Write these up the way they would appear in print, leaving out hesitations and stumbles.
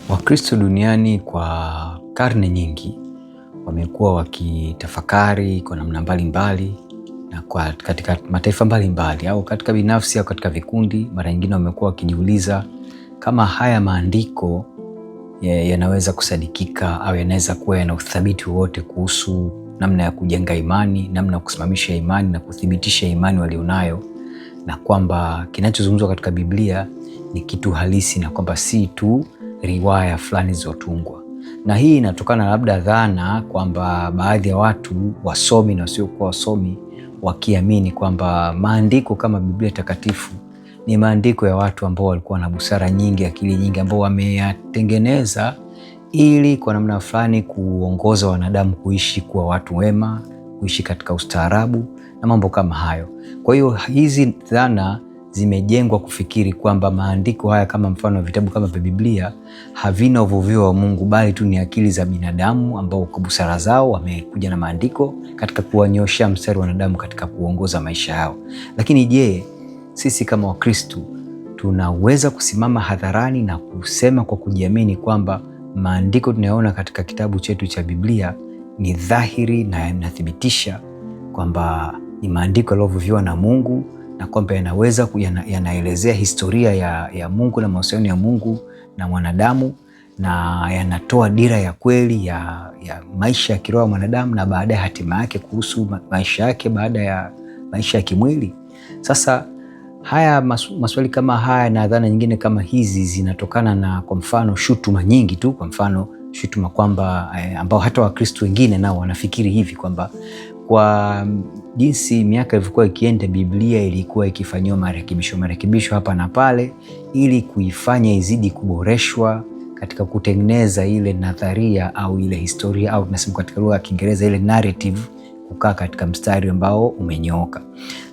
Wakristo duniani kwa karne nyingi wamekuwa wakitafakari kwa namna mbalimbali na katika mataifa mbalimbali au katika binafsi au katika vikundi. Mara nyingine wamekuwa wakijiuliza kama haya maandiko yanaweza kusadikika au yanaweza kuwa yana uthabiti wowote kuhusu namna ya kujenga imani, namna ya kusimamisha imani na kuthibitisha imani walionayo, na kwamba kinachozungumzwa katika Biblia ni kitu halisi na kwamba si tu riwaya fulani zilizotungwa. Na hii inatokana labda dhana kwamba baadhi ya watu wasomi na wasiokuwa wasomi wakiamini kwamba maandiko kama Biblia takatifu ni maandiko ya watu ambao walikuwa na busara nyingi, akili nyingi, ambao wameyatengeneza ili kwa namna fulani kuongoza wanadamu kuishi kuwa watu wema, kuishi katika ustaarabu na mambo kama hayo. Kwa hiyo hizi dhana zimejengwa kufikiri kwamba maandiko haya kama mfano vitabu kama vya Biblia havina uvuvio wa Mungu, bali tu ni akili za binadamu ambao kwa busara zao wamekuja na maandiko katika kuwanyoshia mstari wanadamu katika kuongoza maisha yao. Lakini je, sisi kama Wakristo tunaweza kusimama hadharani na kusema kwa kujiamini kwamba maandiko tunayoona katika kitabu chetu cha Biblia ni dhahiri na yanathibitisha kwamba ni maandiko yaliyovuviwa na Mungu na kwamba yanaweza yanaelezea historia ya Mungu na mahusiano ya Mungu na mwanadamu, na yanatoa dira ya kweli ya maisha ya kiroho ya mwanadamu na baadaye hatima yake kuhusu maisha yake baada ya maisha ya kimwili? Sasa haya maswali kama haya na dhana nyingine kama hizi zinatokana na, kwa mfano, shutuma nyingi tu. Kwa mfano, shutuma kwamba ambao hata Wakristo wengine nao wanafikiri hivi kwamba kwa jinsi miaka ilivyokuwa ikienda, Biblia ilikuwa ikifanyiwa marekebisho hapa na pale ili kuifanya izidi kuboreshwa katika kutengeneza ile nadharia au ile historia, au tunasema katika lugha ya Kiingereza ile narrative, kukaa katika mstari ambao umenyooka.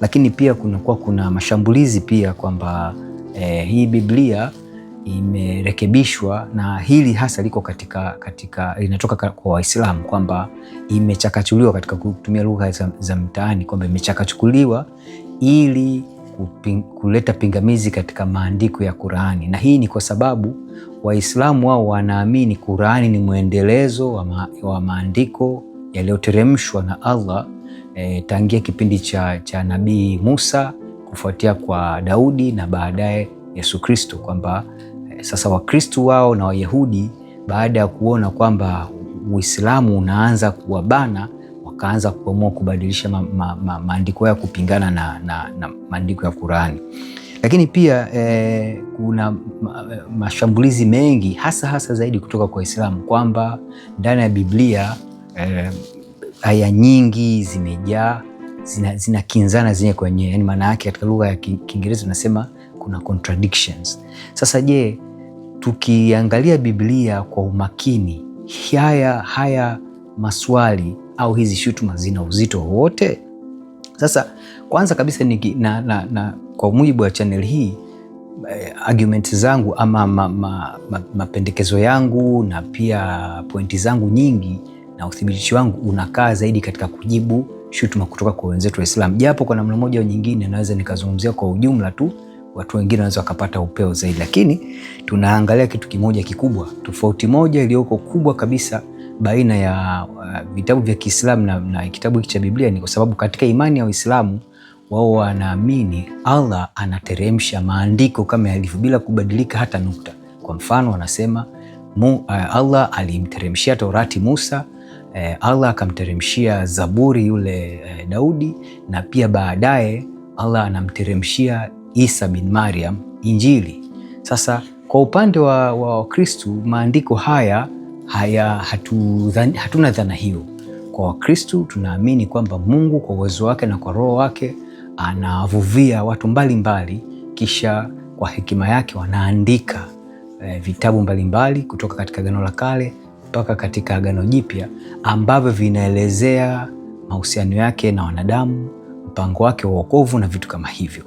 Lakini pia kuna mashambulizi pia kwamba hii Biblia imerekebishwa, na hili hasa liko linatoka kwa Waislamu, kwamba imechakachuliwa, katika kutumia lugha za mtaani, kwamba imechakachukuliwa ili kuleta pingamizi katika maandiko ya Qur'ani. Na hii ni kwa sababu Waislamu wao wanaamini Qur'ani ni mwendelezo wa maandiko yaliyoteremshwa na Allah tangia kipindi cha Nabii Musa kufuatia kwa Daudi na baadaye Yesu Kristo, kwamba sasa Wakristo wao na Wayahudi baada ya kuona kwamba Uislamu unaanza kuwabana, wakaanza kuamua kubadilisha maandiko ya kupingana na maandiko ya Qur'ani. Lakini pia kuna mashambulizi mengi hasa zaidi kutoka kwa Waislamu kwamba ndani ya Biblia aya nyingi zimejaa zinakinzana zenyewe kwenyewe, yani maana yake katika lugha ya Kiingereza tunasema kuna contradictions. Sasa je, tukiangalia Biblia kwa umakini, haya maswali au hizi shutuma zina uzito wote? Sasa kwanza kabisa kwa mujibu wa channel hii, argument zangu ama mapendekezo yangu na pia pointi zangu nyingi na uthibitisho wangu unakaa zaidi katika kujibu shutuma kutoka kwa wenzetu Waislamu, japo kwa namna moja au nyingine naweza nikazungumzia kwa ujumla tu, watu wengine wanaweza wakapata upeo zaidi. Lakini tunaangalia kitu kimoja kikubwa, tofauti moja iliyoko kubwa kabisa baina ya vitabu vya Kiislamu na kitabu hiki cha Biblia ni kwa sababu katika imani ya Uislamu wao wanaamini Allah anateremsha maandiko kama yalivyo bila kubadilika hata nukta. Kwa mfano, wanasema Allah alimteremshia Taurati Musa, Allah akamteremshia Zaburi yule Daudi, na pia baadaye Allah anamteremshia Isa bin Maryam Injili. Sasa kwa upande wa Wakristo maandiko haya hatuna dhana hiyo. Kwa Wakristo tunaamini kwamba Mungu kwa uwezo wake na kwa Roho wake anavuvia watu mbalimbali, kisha kwa hekima yake wanaandika vitabu mbalimbali kutoka katika Agano la Kale mpaka katika Agano Jipya ambavyo vinaelezea mahusiano yake na wanadamu, mpango wake wa wokovu na vitu kama hivyo.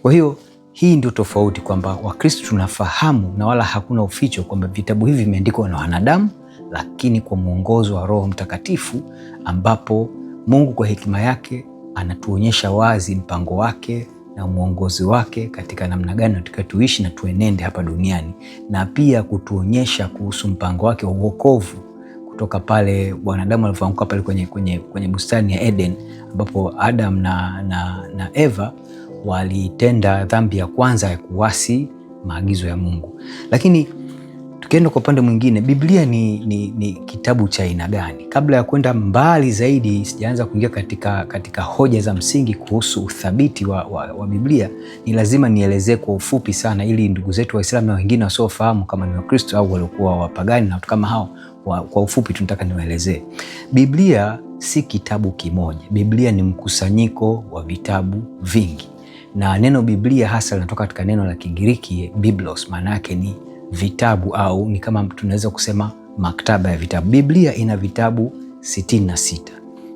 Kwa hiyo hii ndio tofauti, kwamba Wakristo tunafahamu na wala hakuna uficho kwamba vitabu hivi vimeandikwa na wanadamu, lakini kwa mwongozo wa Roho Mtakatifu, ambapo Mungu kwa hekima yake anatuonyesha wazi mpango wake na mwongozi wake katika namna gani tunataka tuishi na tuenende hapa duniani, na pia kutuonyesha kuhusu mpango wake wa wokovu kutoka pale wanadamu walipoanguka pale kwenye bustani ya Eden, ambapo Adam na Eva walitenda dhambi ya kwanza ya kuasi maagizo ya Mungu. Lakini tukienda kwa upande mwingine, Biblia ni kitabu cha aina gani? Kabla ya kwenda mbali zaidi, sijaanza kuingia katika hoja za msingi kuhusu uthabiti wa Biblia, ni lazima nielezee kwa ufupi sana, ili ndugu zetu Waislamu na wengine wasiofahamu kama ni Wakristo au walikuwa wapagani na watu kama hao, kwa ufupi tunataka niwaelezee. Biblia si kitabu kimoja. Biblia ni mkusanyiko wa vitabu vingi, na neno Biblia hasa linatoka katika neno la Kigiriki biblos, maana yake ni vitabu, au ni kama tunaweza kusema maktaba ya vitabu. Biblia ina vitabu 66.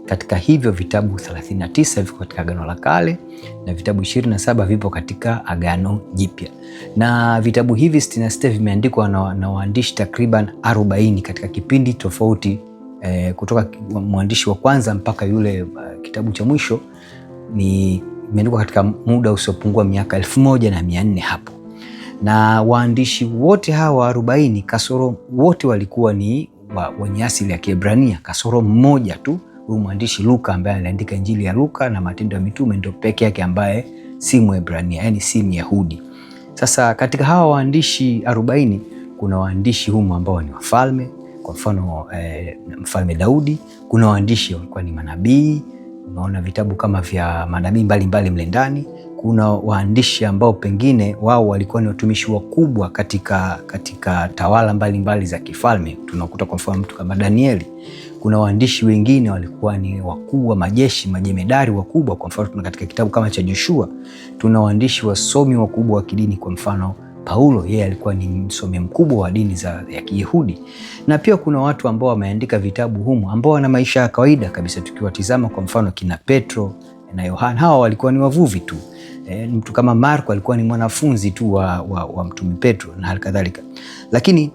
Katika hivyo vitabu 39 viko katika Agano la Kale na vitabu 27 vipo katika Agano Jipya. Na vitabu hivi 66 vimeandikwa na waandishi takriban 40 katika kipindi tofauti, kutoka mwandishi wa kwanza mpaka yule kitabu cha mwisho ni imeandikwa katika muda usiopungua miaka 1400 hapo. Na waandishi wote hawa 40 kasoro wote walikuwa ni wenye asili ya Kiebrania, kasoro mmoja tu, huyu mwandishi Luka ambaye aliandika Injili ya Luka na Matendo ya Mitume, ndio peke yake ambaye si Mwebrania, yani si Myahudi. Sasa katika hawa waandishi 40 kuna waandishi humu ambao ni wafalme, kwa mfano mfalme Daudi. Kuna waandishi walikuwa ni manabii, unaona vitabu kama vya manabii mbalimbali mle ndani. Kuna waandishi ambao pengine wao walikuwa ni watumishi wakubwa katika tawala mbalimbali za kifalme, tunakuta kwa mfano mtu kama Danieli. Kuna waandishi wengine walikuwa ni wakuu wa majeshi, majemedari wakubwa, kwa mfano tuna katika kitabu kama cha Joshua. Tuna waandishi wasomi wakubwa wa kidini, kwa mfano Paulo, yeye alikuwa ni msomi mkubwa wa dini ya Kiyahudi. Na pia kuna watu ambao wameandika vitabu humu ambao wana maisha ya kawaida kabisa. Tukiwatizama kwa mfano kina Petro na Yohana, hawa walikuwa ni wavuvi tu. Mtu kama Marko alikuwa ni mwanafunzi tu wa mtume Petro na halikadhalika. Lakini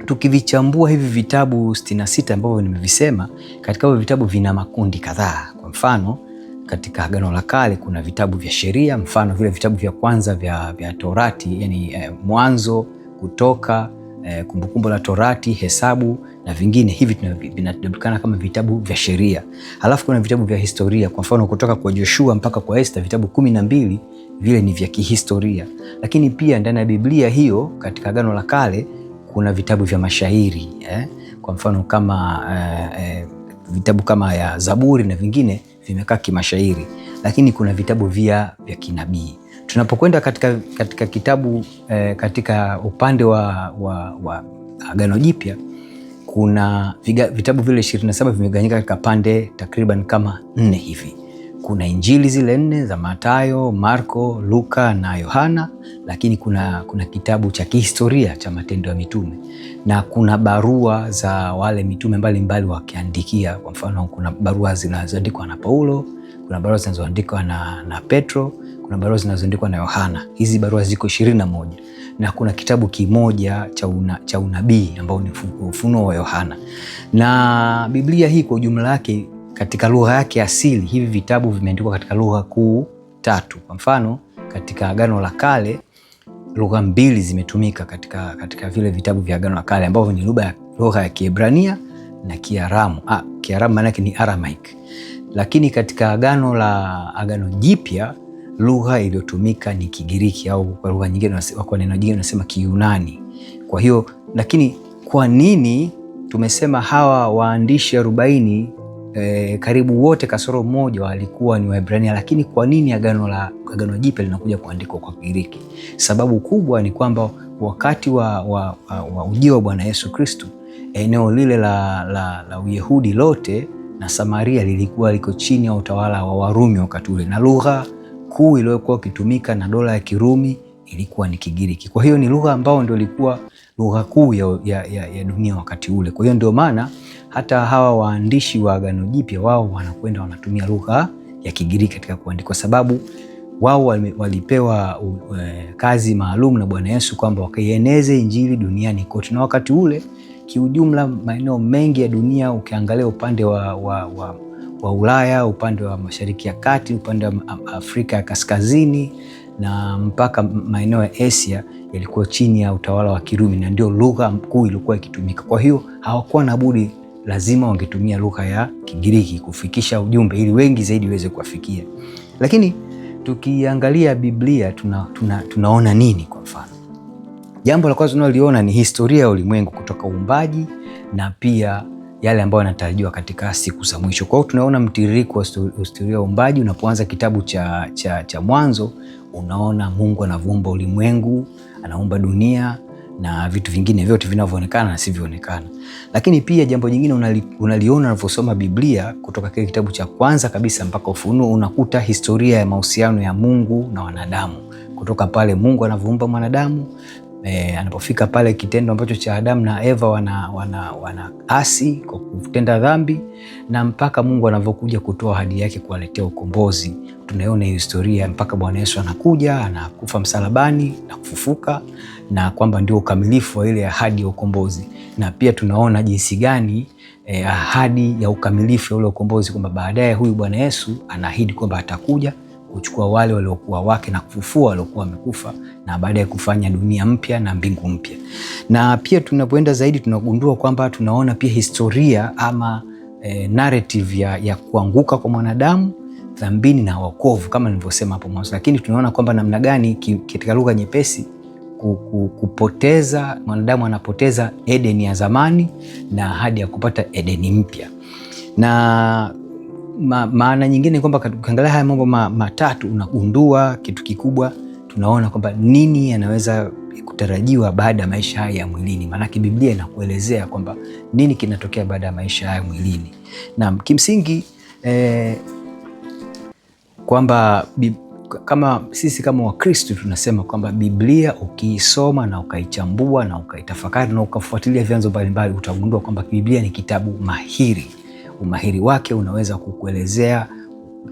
tukivichambua hivi vitabu 66 ambavyo nimevisema, katika hivyo vitabu vina makundi kadhaa. Kwa mfano katika Agano la Kale kuna vitabu vya sheria, mfano vile vitabu vya kwanza vya Torati, yani Mwanzo, Kutoka, Kumbukumbu la Torati, Hesabu na vingine. Hivi vinajulikana kama vitabu vya sheria. Halafu kuna vitabu vya historia, kwa mfano kutoka kwa Joshua mpaka kwa Esther, vitabu 12 vile ni vya kihistoria. Lakini pia ndani ya Biblia hiyo katika Agano la Kale kuna vitabu vya mashairi, kwa mfano kama vitabu kama ya Zaburi na vingine vimekaa kimashairi. Lakini kuna vitabu vya kinabii. Tunapokwenda katika kitabu katika upande wa Agano Jipya, kuna vitabu vile 27 vimegawanyika katika pande takriban kama 4 hivi. Kuna Injili zile 4 za Mathayo, Marko, Luka na Yohana, lakini kuna kitabu cha kihistoria cha Matendo ya Mitume, na kuna barua za wale mitume mbalimbali wakiandikia. Kwa mfano kuna barua zinazoandikwa na Paulo, kuna barua zinazoandikwa na Petro, kuna barua zinazoandikwa na Yohana. Hizi barua ziko 21, na kuna kitabu kimoja cha unabii ambao ni Ufunuo wa Yohana. Na Biblia hii kwa ujumla yake katika lugha yake asili, hivi vitabu vimeandikwa katika lugha kuu 3. Kwa mfano katika Agano la Kale lugha 2 zimetumika katika vile vitabu vya Agano la Kale, ambavyo ni lugha ya Kiebrania na Kiaramu. Kiaramu maana yake ni Aramaic. Lakini katika Agano Jipya lugha iliyotumika ni Kigiriki, au kwa lugha nyingine kwa neno jingine unasema Kiyunani. Kwa hiyo, lakini kwa nini tumesema hawa waandishi 40 karibu wote kasoro mmoja walikuwa ni Waebrania, lakini kwa nini Agano Jipya linakuja kuandikwa kwa Kigiriki? Sababu kubwa ni kwamba wakati wa ujio wa Bwana Yesu Kristo, eneo lile la Uyahudi lote na Samaria lilikuwa liko chini ya utawala wa Warumi wakati ule, na lugha kuu iliyokuwa ikitumika na dola ya Kirumi ilikuwa ni Kigiriki. Kwa hiyo ni lugha ambayo ndio ilikuwa lugha kuu ya dunia wakati ule. Kwa hiyo ndio maana hata hawa waandishi wa Agano Jipya wao wanakwenda wanatumia lugha ya Kigiriki katika kuandika, kwa sababu wao walipewa kazi maalum na Bwana Yesu kwamba wakaieneze Injili duniani kote. Na wakati ule kiujumla maeneo mengi ya dunia, ukiangalia upande wa wa Ulaya, upande wa Mashariki ya Kati, upande wa Afrika ya Kaskazini na mpaka maeneo ya Asia yalikuwa chini ya utawala wa Kirumi, na ndio lugha kuu ilikuwa ikitumika. Kwa hiyo hawakuwa na budi, lazima wangetumia lugha ya Kigiriki kufikisha ujumbe ili wengi zaidi waweze kuwafikia. Lakini tukiangalia Biblia tunaona nini? Kwa mfano, jambo la kwanza tunaliona ni historia ya ulimwengu kutoka uumbaji na pia yale ambayo yanatarajiwa katika siku za mwisho. Kwa hiyo tunaona mtiririko wa historia ya uumbaji. Unapoanza kitabu cha Mwanzo, unaona Mungu anaumba ulimwengu, anaumba dunia na vitu vingine vyote vinavyoonekana na sivyoonekana. Lakini pia jambo jingine unaliona unavyosoma Biblia kutoka kile kitabu cha kwanza kabisa mpaka Ufunuo, unakuta historia ya mahusiano ya Mungu na wanadamu. Kutoka pale Mungu anavyoumba mwanadamu, anapofika pale kitendo ambacho cha Adamu na Eva wanaasi kwa kutenda dhambi, na mpaka Mungu anavyokuja kutoa ahadi yake kuwaletea ukombozi. Tunaona hiyo historia mpaka Bwana Yesu anakuja, anakufa msalabani na kufufuka, na kwamba ndio ukamilifu wa ile ahadi ya ukombozi. Na pia tunaona jinsi gani ahadi ya ukamilifu wa ule ukombozi, kwamba baadaye huyu Bwana Yesu anaahidi kwamba atakuja kuchukua wale waliokuwa wake na kufufua waliokuwa wamekufa, na baadaye kufanya dunia mpya na mbingu mpya. Na pia tunapoenda zaidi tunagundua kwamba tunaona pia historia ama narrative ya kuanguka kwa mwanadamu, dhambini na wokovu kama nilivyosema hapo mwanzo. Lakini tunaona kwamba namna gani katika lugha nyepesi kupoteza mwanadamu, anapoteza Edeni ya zamani na ahadi ya kupata Edeni mpya. Na maana nyingine kwamba ukiangalia haya mambo matatu unagundua kitu kikubwa. Tunaona kwamba nini yanaweza kutarajiwa baada ya maisha haya ya mwilini. Maanake Biblia inakuelezea kwamba nini kinatokea baada ya maisha haya mwilini. Na kimsingi kwamba kama sisi kama Wakristo tunasema kwamba Biblia ukiisoma na ukaichambua na ukaitafakari na ukafuatilia vyanzo mbalimbali, utagundua kwamba Biblia ni kitabu mahiri. Umahiri wake unaweza kukuelezea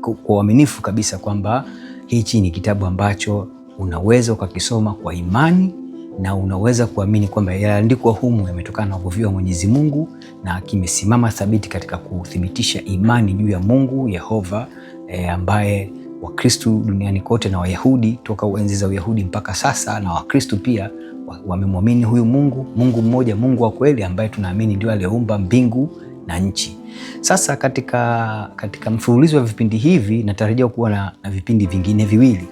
kwa uaminifu kabisa kwamba hichi ni kitabu ambacho unaweza ukakisoma kwa imani na unaweza kuamini kwamba yaliandikwa humu yametokana na uvuvio wa Mwenyezi Mungu na kimesimama thabiti katika kuthibitisha imani juu ya Mungu Yehova, ambaye Wakristo duniani kote na Wayahudi toka enzi za Uyahudi mpaka sasa, na Wakristo pia wamemwamini huyu Mungu mmoja, Mungu wa kweli ambaye tunaamini ndio aliyeumba mbingu na nchi. Sasa katika mfululizo wa vipindi hivi natarajia kuwa na vipindi vingine viwili,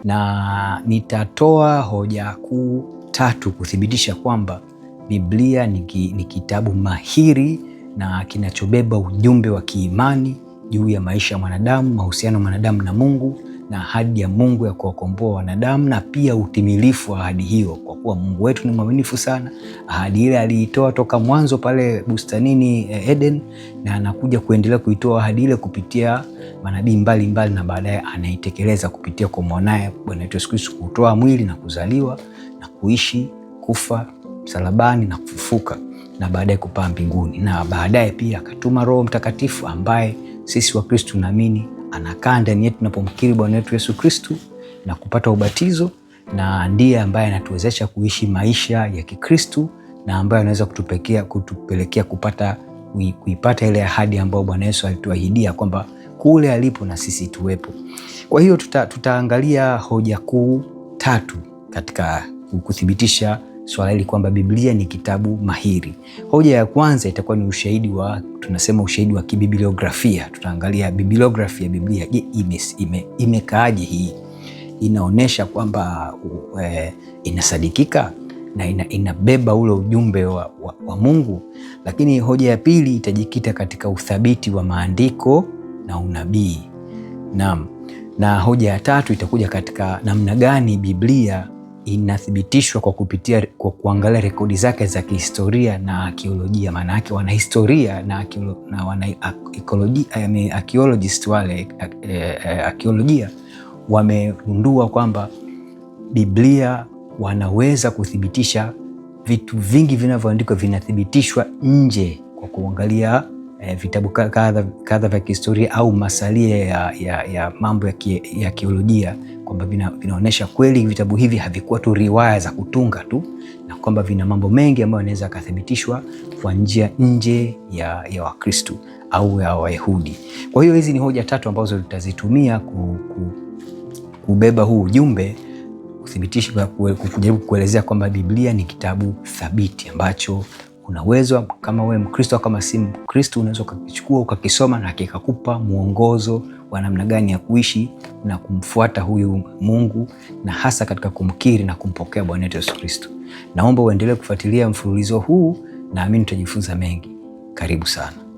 na nitatoa hoja kuu 3 kuthibitisha kwamba Biblia ni kitabu mahiri na kinachobeba ujumbe wa kiimani juu ya maisha ya mwanadamu, mahusiano ya mwanadamu na Mungu, na ahadi ya Mungu ya kuwakomboa wanadamu, na pia utimilifu wa ahadi hiyo, kwa kuwa Mungu wetu ni mwaminifu sana. Ahadi ile aliitoa toka mwanzo pale bustanini Eden, na anakuja kuendelea kuitoa ahadi ile kupitia manabii mbalimbali, na baadaye anaitekeleza kupitia kwa mwanaye Bwana wetu Yesu Kristo, kutoa mwili na kuzaliwa na kuishi, kufa msalabani na kufufuka, na baadaye kupaa mbinguni, na baadaye pia akatuma Roho Mtakatifu ambaye sisi Wakristo tunaamini anakaa ndani yetu tunapomkiri Bwana wetu Yesu Kristo na kupata ubatizo, na ndiye ambaye anatuwezesha kuishi maisha ya Kikristo, na ambaye anaweza kutupelekea kuipata ile ahadi ambayo Bwana Yesu alituahidia kwamba kule alipo na sisi tuwepo. Kwa hiyo tutaangalia hoja kuu 3 katika kuthibitisha swala hili kwamba Biblia ni kitabu mahiri. Hoja ya kwanza itakuwa ni ushahidi wa kibibliografia. Tutaangalia bibliografia ya Biblia. Je, imekaaje hii? Inaonyesha kwamba inasadikika na inabeba ule ujumbe wa Mungu. Lakini hoja ya pili itajikita katika uthabiti wa maandiko na unabii. Na hoja ya 3 itakuja katika namna gani Biblia inathibitishwa kwa kuangalia rekodi zake za kihistoria na arkeolojia. Maana yake wanahistoria na archaeologist wale arkeolojia wamegundua kwamba Biblia wanaweza kuthibitisha vitu vingi vinavyoandikwa vinathibitishwa nje kwa kuangalia vitabu kadha vya kihistoria au masalia ya mambo ya arkeolojia kwamba vinaonyesha kweli vitabu hivi havikuwa tu riwaya za kutunga tu, na kwamba vina mambo mengi ambayo yanaweza yakathibitishwa kwa njia nje ya Wakristo au ya Wayahudi. Kwa hiyo hizi ni hoja tatu ambazo tutazitumia kubeba huu ujumbe, kuthibitisha, kujaribu kuelezea kwamba Biblia ni kitabu thabiti ambacho kuna uwezo, kama wewe Mkristo au kama si Mkristo, unaweza kukichukua ukakisoma na kikakupa mwongozo wa namna gani ya kuishi na kumfuata huyu Mungu, na hasa katika kumkiri na kumpokea Bwana wetu Yesu Kristo. Naomba uendelee kufuatilia mfululizo huu, naamini utajifunza mengi. Karibu sana.